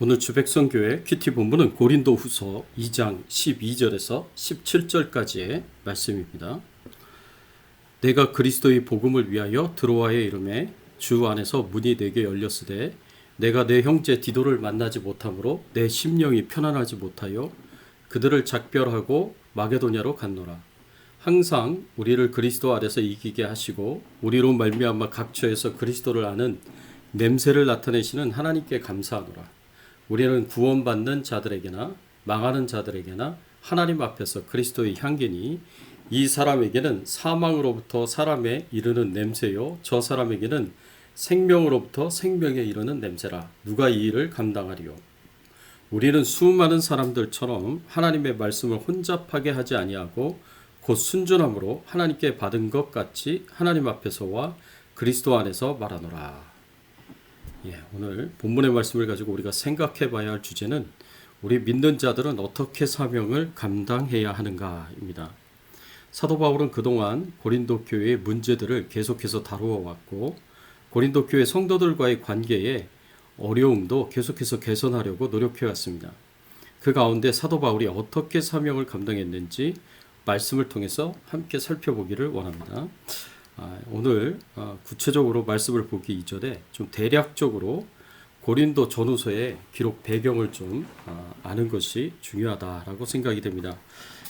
오늘 주백성교회 큐티 본문은 고린도 후서 2장 12절에서 17절까지의 말씀입니다. 내가 그리스도의 복음을 위하여 드로아에 이르매 주 안에서 문이 내게 열렸으되 내가 내 형제 디도를 만나지 못하므로 내 심령이 편안하지 못하여 그들을 작별하고 마게도냐로 갔노라. 항상 우리를 그리스도 안에서 이기게 하시고 우리로 말미암아 각처에서 그리스도를 아는 냄새를 나타내시는 하나님께 감사하노라. 우리는 구원받는 자들에게나 망하는 자들에게나 하나님 앞에서 그리스도의 향기니 이 사람에게는 사망으로부터 사람에 이르는 냄새요 저 사람에게는 생명으로부터 생명에 이르는 냄새라. 누가 이 일을 감당하리요? 우리는 수많은 사람들처럼 하나님의 말씀을 혼잡하게 하지 아니하고 곧 순전함으로 하나님께 받은 것 같이 하나님 앞에서와 그리스도 안에서 말하노라. 오늘 본문의 말씀을 가지고 우리가 생각해 봐야 할 주제는 우리 믿는 자들은 어떻게 사명을 감당해야 하는가입니다. 사도 바울은 그동안 고린도 교회의 문제들을 계속해서 다루어 왔고 고린도 교회 성도들과의 관계에 어려움도 계속해서 개선하려고 노력해 왔습니다. 그 가운데 사도 바울이 어떻게 사명을 감당했는지 말씀을 통해서 함께 살펴보기를 원합니다. 오늘 구체적으로 말씀을 보기 이전에 좀 대략적으로 고린도 전후서의 기록 배경을 좀 아는 것이 중요하다라고 생각이 됩니다.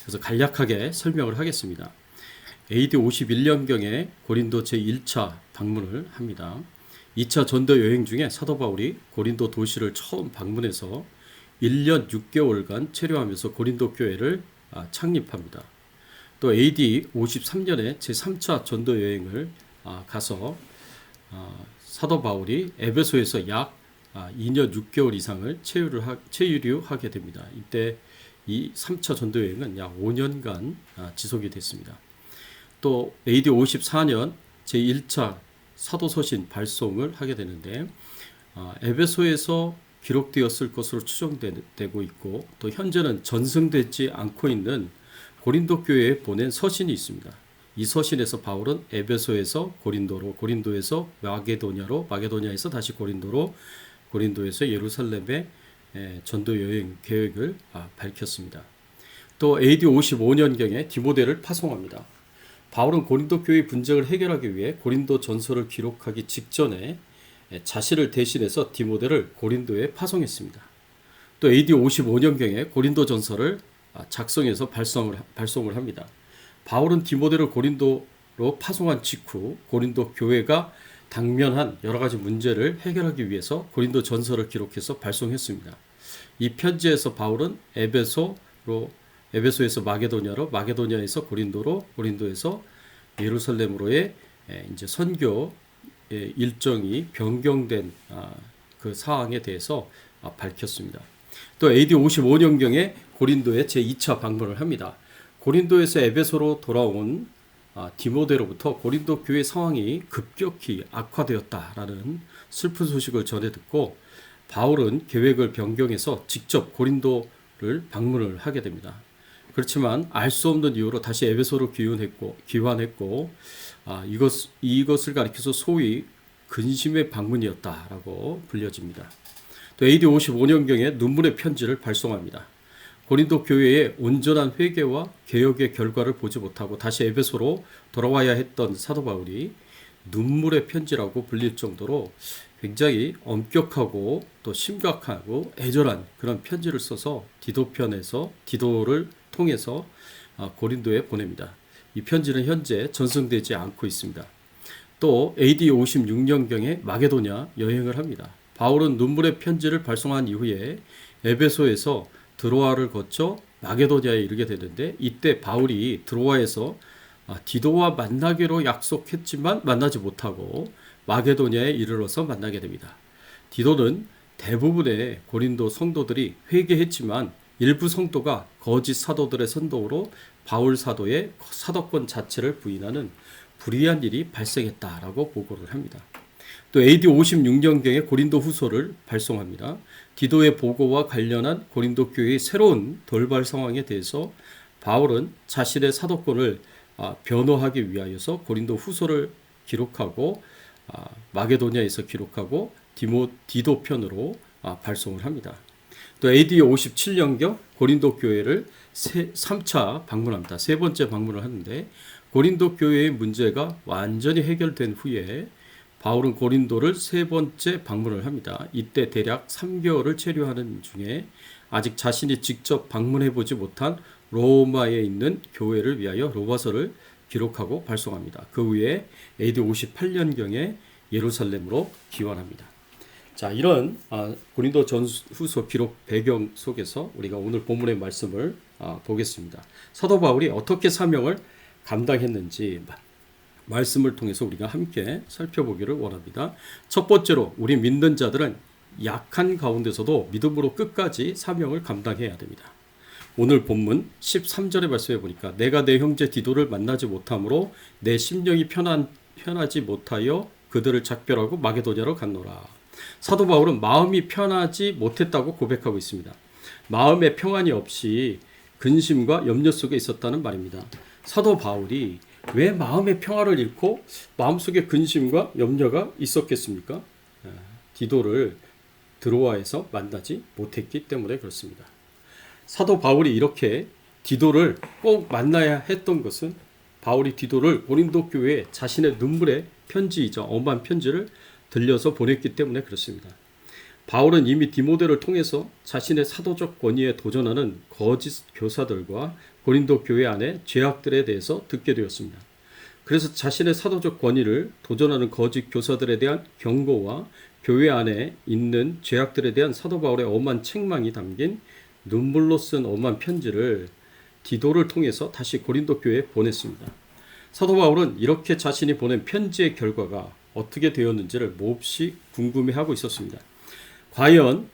그래서 간략하게 설명을 하겠습니다. AD 51년경에 고린도 제1차 방문을 합니다. 2차 전도 여행 중에 사도 바울이 고린도 도시를 처음 방문해서 1년 6개월간 체류하면서 고린도 교회를 창립합니다. 또 AD 53년에 제3차 전도 여행을 가서 사도 바울이 에베소에서 약 2년 6개월 이상을 체류하게 됩니다. 이때 이 3차 전도 여행은 약 5년간 지속이 됐습니다. 또 AD 54년 제1차 사도서신 발송을 하게 되는데 에베소에서 기록되었을 것으로 추정되고 있고 또 현재는 전승되지 않고 있는 고린도 교회에 보낸 서신이 있습니다. 이 서신에서 바울은 에베소에서 고린도로, 고린도에서 마게도냐로, 마게도냐에서 다시 고린도로, 고린도에서 예루살렘의 전도 여행 계획을 밝혔습니다. 또 AD 55년경에 디모데를 파송합니다. 바울은 고린도 교회의 분쟁을 해결하기 위해 고린도 전서를 기록하기 직전에 자신을 대신해서 디모데를 고린도에 파송했습니다. 또 AD 55년경에 고린도 전서를 작성해서 발송을 합니다. 바울은 디모데를 고린도로 파송한 직후 고린도 교회가 당면한 여러 가지 문제를 해결하기 위해서 고린도 전서를 기록해서 발송했습니다. 이 편지에서 바울은 에베소에서 마게도냐로, 마게도냐에서 고린도로, 고린도에서 예루살렘으로의 이제 선교 일정이 변경된 그 사항에 대해서 밝혔습니다. 또 AD 55년경에 고린도에 제2차 방문을 합니다. 고린도에서 에베소로 돌아온 디모데로부터 고린도 교회 상황이 급격히 악화되었다라는 슬픈 소식을 전해 듣고 바울은 계획을 변경해서 직접 고린도를 방문을 하게 됩니다. 그렇지만 알 수 없는 이유로 다시 에베소로 귀환했고 이것을 가리켜서 소위 근심의 방문이었다라고 불려집니다. 또 AD 55년경에 눈물의 편지를 발송합니다. 고린도 교회의 온전한 회개와 개혁의 결과를 보지 못하고 다시 에베소로 돌아와야 했던 사도 바울이 눈물의 편지라고 불릴 정도로 굉장히 엄격하고 또 심각하고 애절한 그런 편지를 써서 디도를 통해서 고린도에 보냅니다. 이 편지는 현재 전승되지 않고 있습니다. 또 AD 56년경에 마게도냐 여행을 합니다. 바울은 눈물의 편지를 발송한 이후에 에베소에서 드로아를 거쳐 마게도냐에 이르게 되는데 이때 바울이 드로아에서 디도와 만나기로 약속했지만 만나지 못하고 마게도냐에 이르러서 만나게 됩니다. 디도는 대부분의 고린도 성도들이 회개했지만 일부 성도가 거짓 사도들의 선동으로 바울 사도의 사도권 자체를 부인하는 불의한 일이 발생했다라고 보고를 합니다. 또 AD 56년경에 고린도 후서를 발송합니다. 디도의 보고와 관련한 고린도 교회의 새로운 돌발 상황에 대해서 바울은 자신의 사도권을 변호하기 위하여서 고린도 후서를 기록하고 마게도냐에서 기록하고 디도 편으로 발송을 합니다. 또 AD 57년경 고린도 교회를 3차 방문합니다. 세 번째 방문을 하는데 고린도 교회의 문제가 완전히 해결된 후에 바울은 고린도를 세 번째 방문을 합니다. 이때 대략 3개월을 체류하는 중에 아직 자신이 직접 방문해 보지 못한 로마에 있는 교회를 위하여 로마서를 기록하고 발송합니다. 그 후에 AD 58년경에 예루살렘으로 귀환합니다. 자, 이런 고린도 전후서 기록 배경 속에서 우리가 오늘 본문의 말씀을 보겠습니다. 사도 바울이 어떻게 사명을 감당했는지 말씀을 통해서 우리가 함께 살펴보기를 원합니다. 첫 번째로 우리 믿는 자들은 약한 가운데서도 믿음으로 끝까지 사명을 감당해야 됩니다. 오늘 본문 13절의 말씀에 보니까 내가 내 형제 디도를 만나지 못함으로 내 심령이 편하지 못하여 그들을 작별하고 마게도냐로 갔노라. 사도 바울은 마음이 편하지 못했다고 고백하고 있습니다. 마음의 평안이 없이 근심과 염려 속에 있었다는 말입니다. 사도 바울이 왜 마음의 평화를 잃고 마음속에 근심과 염려가 있었겠습니까? 디도를 드로아에서 만나지 못했기 때문에 그렇습니다. 사도 바울이 이렇게 디도를 꼭 만나야 했던 것은 바울이 디도를 고린도 교회에 자신의 눈물의 편지이자 엄한 편지를 들려서 보냈기 때문에 그렇습니다. 바울은 이미 디모데를 통해서 자신의 사도적 권위에 도전하는 거짓 교사들과 고린도 교회 안의 죄악들에 대해서 듣게 되었습니다. 그래서 자신의 사도적 권위를 도전하는 거짓 교사들에 대한 경고와 교회 안에 있는 죄악들에 대한 사도 바울의 엄한 책망이 담긴 눈물로 쓴 엄한 편지를 디도를 통해서 다시 고린도 교회에 보냈습니다. 사도 바울은 이렇게 자신이 보낸 편지의 결과가 어떻게 되었는지를 몹시 궁금해하고 있었습니다. 과연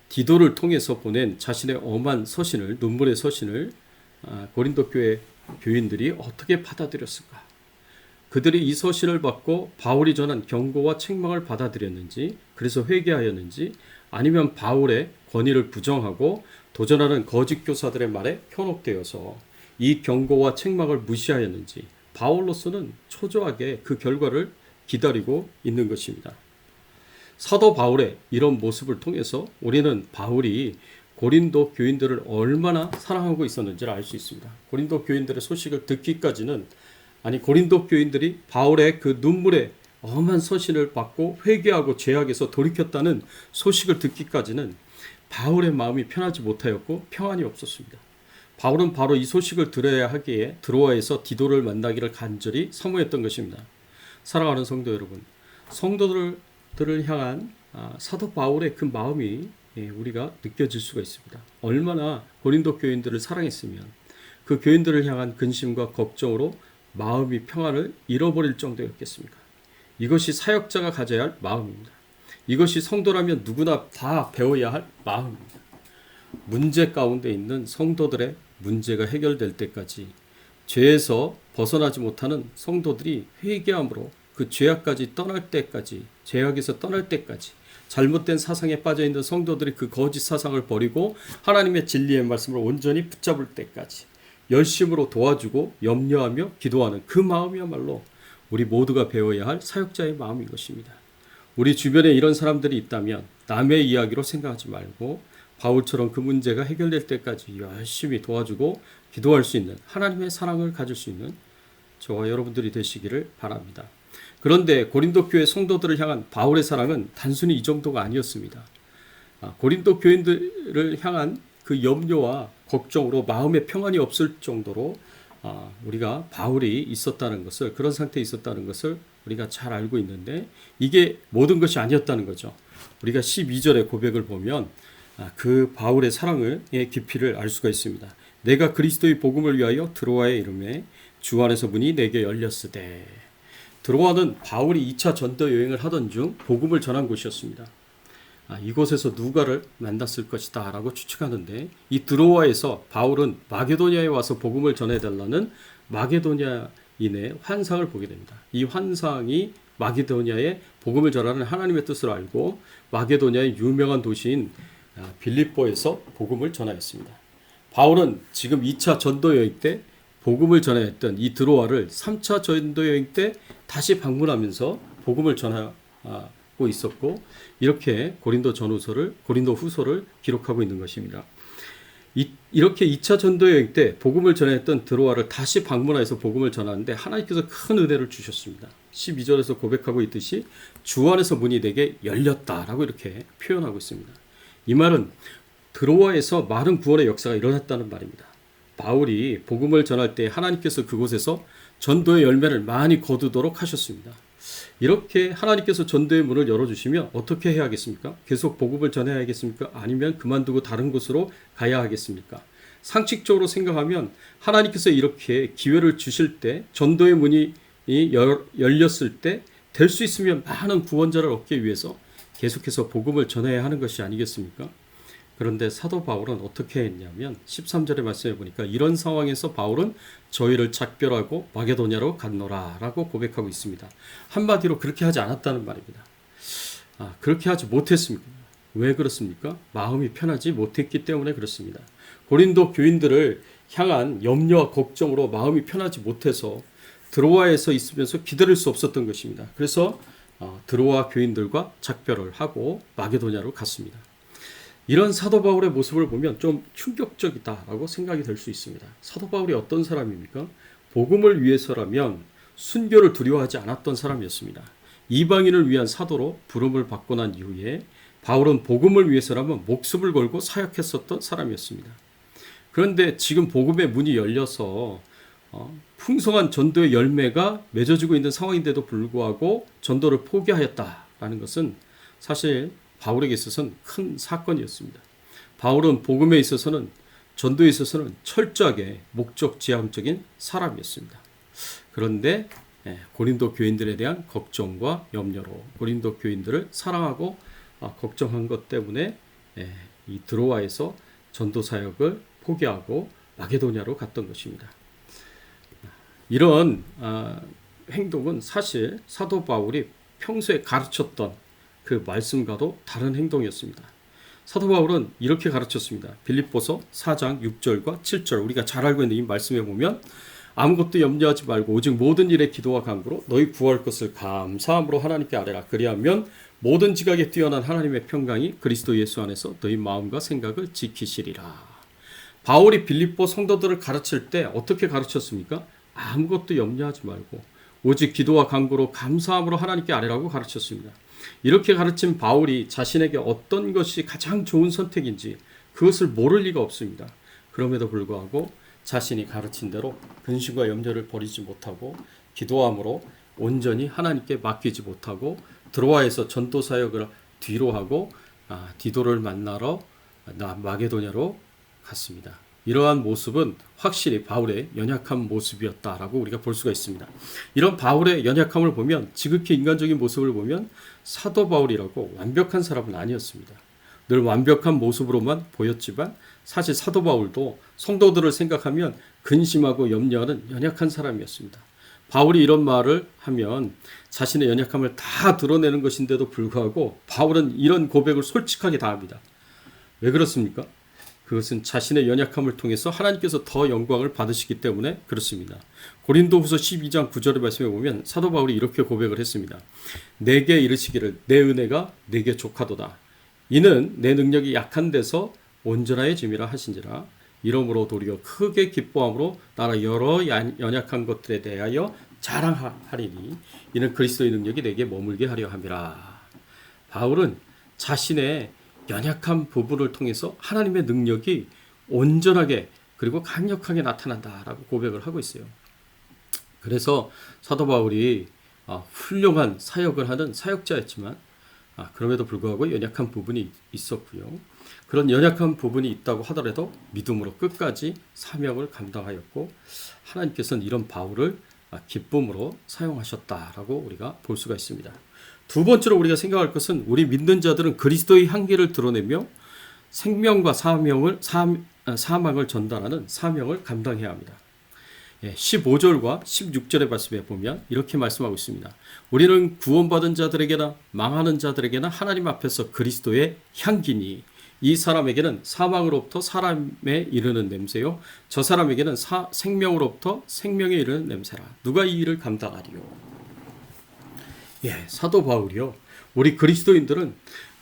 디도를 통해서 보낸 자신의 엄한 서신을, 눈물의 서신을 고린도 교회 교인들이 어떻게 받아들였을까? 그들이 이 서신을 받고 바울이 전한 경고와 책망을 받아들였는지, 그래서 회개하였는지, 아니면 바울의 권위를 부정하고 도전하는 거짓 교사들의 말에 현혹되어서 이 경고와 책망을 무시하였는지, 바울로서는 초조하게 그 결과를 기다리고 있는 것입니다. 사도 바울의 이런 모습을 통해서 우리는 바울이 고린도 교인들을 얼마나 사랑하고 있었는지를 알 수 있습니다. 고린도 교인들의 소식을 듣기까지는, 고린도 교인들이 바울의 그 눈물의 엄한 서신을 받고 회개하고 죄악에서 돌이켰다는 소식을 듣기까지는 바울의 마음이 편하지 못하였고 평안이 없었습니다. 바울은 바로 이 소식을 들어야 하기에 드로아에서 디도를 만나기를 간절히 사모했던 것입니다. 사랑하는 성도 여러분, 성도들을 향한 사도 바울의 그 마음이 우리가 느껴질 수가 있습니다. 얼마나 고린도 교인들을 사랑했으면 그 교인들을 향한 근심과 걱정으로 마음이 평안을 잃어버릴 정도였겠습니까? 이것이 사역자가 가져야 할 마음입니다. 이것이 성도라면 누구나 다 배워야 할 마음입니다. 문제 가운데 있는 성도들의 문제가 해결될 때까지, 죄에서 벗어나지 못하는 성도들이 회개함으로 그 죄악까지 떠날 때까지, 죄악에서 떠날 때까지, 잘못된 사상에 빠져있는 성도들이 그 거짓 사상을 버리고 하나님의 진리의 말씀을 온전히 붙잡을 때까지 열심으로 도와주고 염려하며 기도하는 그 마음이야말로 우리 모두가 배워야 할 사역자의 마음인 것입니다. 우리 주변에 이런 사람들이 있다면 남의 이야기로 생각하지 말고 바울처럼 그 문제가 해결될 때까지 열심히 도와주고 기도할 수 있는, 하나님의 사랑을 가질 수 있는 저와 여러분들이 되시기를 바랍니다. 그런데 고린도 교회 성도들을 향한 바울의 사랑은 단순히 이 정도가 아니었습니다. 고린도 교인들을 향한 그 염려와 걱정으로 마음의 평안이 없을 정도로 우리가 바울이 있었다는 것을, 그런 상태에 있었다는 것을 우리가 잘 알고 있는데, 이게 모든 것이 아니었다는 거죠. 우리가 12절의 고백을 보면 그 바울의 사랑의 깊이를 알 수가 있습니다. 내가 그리스도의 복음을 위하여 드로아에 이르매 주 안에서 문이 내게 열렸으되. 드로아는 바울이 2차 전도 여행을 하던 중 복음을 전한 곳이었습니다. 이곳에서 누가를 만났을 것이다 라고 추측하는데, 이 드로아에서 바울은 마게도냐에 와서 복음을 전해달라는 마게도냐인의 환상을 보게 됩니다. 이 환상이 마게도냐에 복음을 전하는 하나님의 뜻을 알고 마게도냐의 유명한 도시인 빌립보에서 복음을 전하였습니다. 바울은 지금 2차 전도 여행 때 복음을 전하였던 이 드로아를 3차 전도 여행 때 다시 방문하면서 복음을 하고 있었고 이렇게 고린도 전후서를 고린도 후서를 기록하고 있는 것입니다. 이렇게 2차 전도 여행 때 복음을 전했던 드로아를 다시 방문해서 복음을 전하는데 하나님께서 큰 은혜를 주셨습니다. 12절에서 고백하고 있듯이 주 안에서 문이 내게 열렸다라고 이렇게 표현하고 있습니다. 이 말은 드로아에서 많은 구원의 역사가 일어났다는 말입니다. 바울이 복음을 전할 때 하나님께서 그곳에서 전도의 열매를 많이 거두도록 하셨습니다. 이렇게 하나님께서 전도의 문을 열어주시면 어떻게 해야 하겠습니까? 계속 복음을 전해야 하겠습니까? 아니면 그만두고 다른 곳으로 가야 하겠습니까? 상식적으로 생각하면 하나님께서 이렇게 기회를 주실 때 전도의 문이 열렸을 때 될 수 있으면 많은 구원자를 얻기 위해서 계속해서 복음을 전해야 하는 것이 아니겠습니까? 그런데 사도 바울은 어떻게 했냐면 13절의 말씀에 보니까 이런 상황에서 바울은 저희를 작별하고 마게도냐로 갔노라 라고 고백하고 있습니다. 한마디로 그렇게 하지 않았다는 말입니다. 그렇게 하지 못했습니까? 왜 그렇습니까? 마음이 편하지 못했기 때문에 그렇습니다. 고린도 교인들을 향한 염려와 걱정으로 마음이 편하지 못해서 드로아에서 있으면서 기다릴 수 없었던 것입니다. 그래서 드로아 교인들과 작별을 하고 마게도냐로 갔습니다. 이런 사도 바울의 모습을 보면 좀 충격적이다라고 생각이 될 수 있습니다. 사도 바울이 어떤 사람입니까? 복음을 위해서라면 순교를 두려워하지 않았던 사람이었습니다. 이방인을 위한 사도로 부름을 받고 난 이후에 바울은 복음을 위해서라면 목숨을 걸고 사역했었던 사람이었습니다. 그런데 지금 복음의 문이 열려서 풍성한 전도의 열매가 맺어지고 있는 상황인데도 불구하고 전도를 포기하였다라는 것은 사실 바울에게 있어서는 큰 사건이었습니다. 바울은 복음에 있어서는 전도에 있어서는 철저하게 목적지향적인 사람이었습니다. 그런데 고린도 교인들에 대한 걱정과 염려로 고린도 교인들을 사랑하고 걱정한 것 때문에 이 드로아에서 전도 사역을 포기하고 마게도냐로 갔던 것입니다. 이런 행동은 사실 사도 바울이 평소에 가르쳤던 그 말씀과도 다른 행동이었습니다. 사도 바울은 이렇게 가르쳤습니다. 빌립보서 4장 6절과 7절 우리가 잘 알고 있는 이 말씀에 보면 아무것도 염려하지 말고 오직 모든 일에 기도와 간구로 너희 구할 것을 감사함으로 하나님께 아뢰라. 그리하면 모든 지각에 뛰어난 하나님의 평강이 그리스도 예수 안에서 너희 마음과 생각을 지키시리라. 바울이 빌립보 성도들을 가르칠 때 어떻게 가르쳤습니까? 아무것도 염려하지 말고 오직 기도와 간구로 감사함으로 하나님께 아뢰라고 가르쳤습니다. 이렇게 가르친 바울이 자신에게 어떤 것이 가장 좋은 선택인지 그것을 모를 리가 없습니다. 그럼에도 불구하고 자신이 가르친 대로 근심과 염려를 버리지 못하고 기도함으로 온전히 하나님께 맡기지 못하고 드로아에서 전도 사역을 뒤로 하고 디도를 만나러 마게도냐로 갔습니다. 이러한 모습은 확실히 바울의 연약한 모습이었다라고 우리가 볼 수가 있습니다. 이런 바울의 연약함을 보면 지극히 인간적인 모습을 보면 사도 바울이라고 완벽한 사람은 아니었습니다. 늘 완벽한 모습으로만 보였지만 사실 사도 바울도 성도들을 생각하면 근심하고 염려하는 연약한 사람이었습니다. 바울이 이런 말을 하면 자신의 연약함을 다 드러내는 것인데도 불구하고 바울은 이런 고백을 솔직하게 다 합니다. 왜 그렇습니까? 그것은 자신의 연약함을 통해서 하나님께서 더 영광을 받으시기 때문에 그렇습니다. 고린도후서 12장 9절의 말씀에 보면 사도 바울이 이렇게 고백을 했습니다. 내게 이르시기를 내 은혜가 내게 족하도다. 이는 내 능력이 약한 데서 온전하여짐이라 하신지라. 이러므로 도리어 크게 기뻐함으로 나라 여러 연약한 것들에 대하여 자랑하리니 이는 그리스도의 능력이 내게 머물게 하려 함이라. 바울은 자신의 연약한 부분을 통해서 하나님의 능력이 온전하게 그리고 강력하게 나타난다라고 고백을 하고 있어요. 그래서 사도 바울이 훌륭한 사역을 하는 사역자였지만 그럼에도 불구하고 연약한 부분이 있었고요. 그런 연약한 부분이 있다고 하더라도 믿음으로 끝까지 사명을 감당하였고 하나님께서는 이런 바울을 기쁨으로 사용하셨다라고 우리가 볼 수가 있습니다. 두 번째로 우리가 생각할 것은 우리 믿는 자들은 그리스도의 향기를 드러내며 생명과 사망을 전달하는 사명을 감당해야 합니다. 15절과 16절의 말씀에 보면 이렇게 말씀하고 있습니다. 우리는 구원받은 자들에게나 망하는 자들에게나 하나님 앞에서 그리스도의 향기니 이 사람에게는 사망으로부터 사람에 이르는 냄새요 저 사람에게는 생명으로부터 생명에 이르는 냄새라. 누가 이 일을 감당하리요? 사도 바울이요 우리 그리스도인들은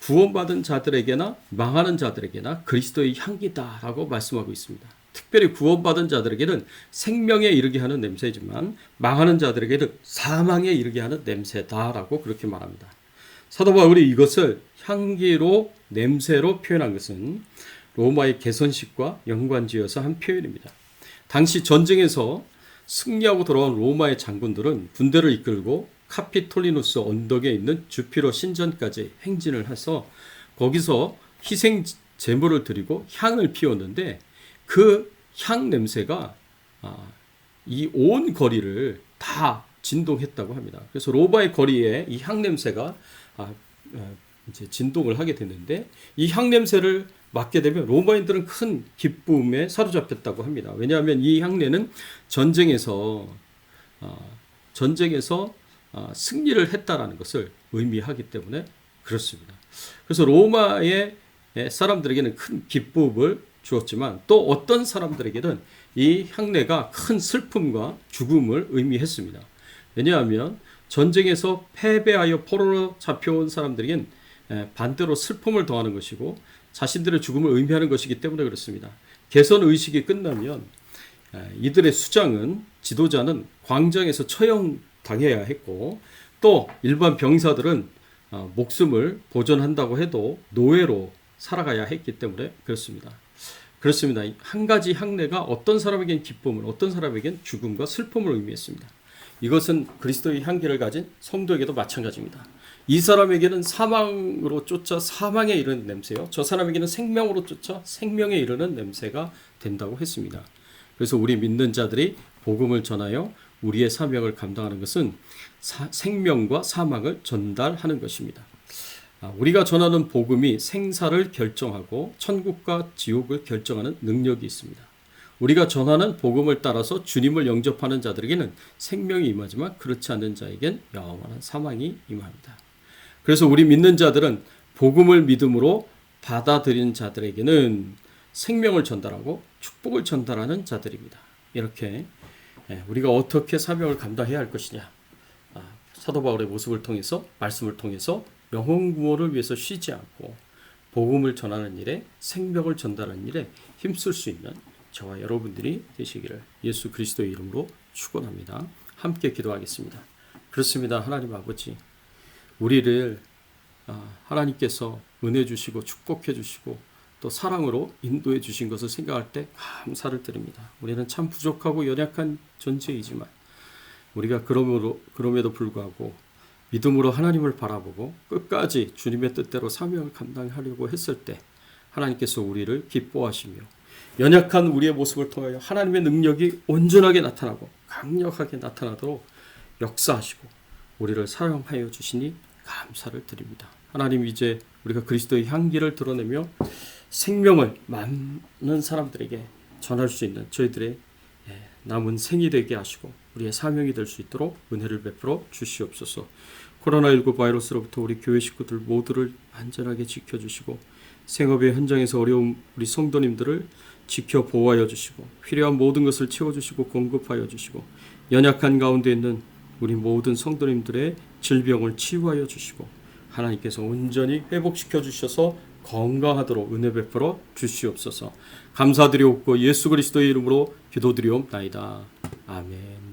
구원받은 자들에게나 망하는 자들에게나 그리스도의 향기다라고 말씀하고 있습니다. 특별히 구원받은 자들에게는 생명에 이르게 하는 냄새지만 망하는 자들에게는 사망에 이르게 하는 냄새다라고 그렇게 말합니다. 사도 바울이 이것을 향기로 냄새로 표현한 것은 로마의 개선식과 연관지어서 한 표현입니다. 당시 전쟁에서 승리하고 돌아온 로마의 장군들은 군대를 이끌고 카피톨리누스 언덕에 있는 주피로 신전까지 행진을 해서 거기서 희생 제물을 드리고 향을 피웠는데 그 향 냄새가 이 온 거리를 다 진동했다고 합니다. 그래서 로마의 거리에 이 향 냄새가 이제 진동을 하게 됐는데 이 향 냄새를 맡게 되면 로마인들은 큰 기쁨에 사로잡혔다고 합니다. 왜냐하면 이 향내는 전쟁에서 승리를 했다라는 것을 의미하기 때문에 그렇습니다. 그래서 로마의 사람들에게는 큰 기쁨을 주었지만 또 어떤 사람들에게는 이 향내가 큰 슬픔과 죽음을 의미했습니다. 왜냐하면 전쟁에서 패배하여 포로로 잡혀온 사람들에겐 반대로 슬픔을 더하는 것이고 자신들의 죽음을 의미하는 것이기 때문에 그렇습니다. 개선 의식이 끝나면 이들의 수장은 지도자는 광장에서 처형당해야 했고 또 일반 병사들은 목숨을 보존한다고 해도 노예로 살아가야 했기 때문에 그렇습니다. 그렇습니다. 한 가지 향내가 어떤 사람에겐 기쁨을 어떤 사람에겐 죽음과 슬픔을 의미했습니다. 이것은 그리스도의 향기를 가진 성도에게도 마찬가지입니다. 이 사람에게는 사망으로 쫓아 사망에 이르는 냄새요. 저 사람에게는 생명으로 쫓아 생명에 이르는 냄새가 된다고 했습니다. 그래서 우리 믿는 자들이 복음을 전하여 우리의 사명을 감당하는 것은 생명과 사망을 전달하는 것입니다. 우리가 전하는 복음이 생사를 결정하고 천국과 지옥을 결정하는 능력이 있습니다. 우리가 전하는 복음을 따라서 주님을 영접하는 자들에게는 생명이 임하지만 그렇지 않는 자에겐 영원한 사망이 임합니다. 그래서 우리 믿는 자들은 복음을 믿음으로 받아들인 자들에게는 생명을 전달하고 축복을 전달하는 자들입니다. 이렇게 우리가 어떻게 사명을 감당해야 할 것이냐, 사도 바울의 모습을 통해서 말씀을 통해서 영혼 구원을 위해서 쉬지 않고 복음을 전하는 일에 생명을 전달하는 일에 힘쓸 수 있는 저와 여러분들이 되시기를 예수 그리스도의 이름으로 축원합니다. 함께 기도하겠습니다. 그렇습니다. 하나님 아버지, 우리를 하나님께서 은혜 주시고 축복해 주시고 또 사랑으로 인도해 주신 것을 생각할 때 감사를 드립니다. 우리는 참 부족하고 연약한 존재이지만 우리가 그럼에도 불구하고 믿음으로 하나님을 바라보고 끝까지 주님의 뜻대로 사명을 감당하려고 했을 때 하나님께서 우리를 기뻐하시며 연약한 우리의 모습을 통하여 하나님의 능력이 온전하게 나타나고 강력하게 나타나도록 역사하시고 우리를 사용하여 주시니 감사를 드립니다. 하나님, 이제 우리가 그리스도의 향기를 드러내며 생명을 많은 사람들에게 전할 수 있는 저희들의 남은 생이 되게 하시고 우리의 사명이 될 수 있도록 은혜를 베풀어 주시옵소서. 코로나19 바이러스로부터 우리 교회 식구들 모두를 안전하게 지켜주시고 생업의 현장에서 어려운 우리 성도님들을 지켜 보호하여 주시고 필요한 모든 것을 채워주시고 공급하여 주시고 연약한 가운데 있는 우리 모든 성도님들의 질병을 치유하여 주시고 하나님께서 온전히 회복시켜 주셔서 건강하도록 은혜 베풀어 주시옵소서. 감사드리옵고 예수 그리스도의 이름으로 기도드리옵나이다. 아멘.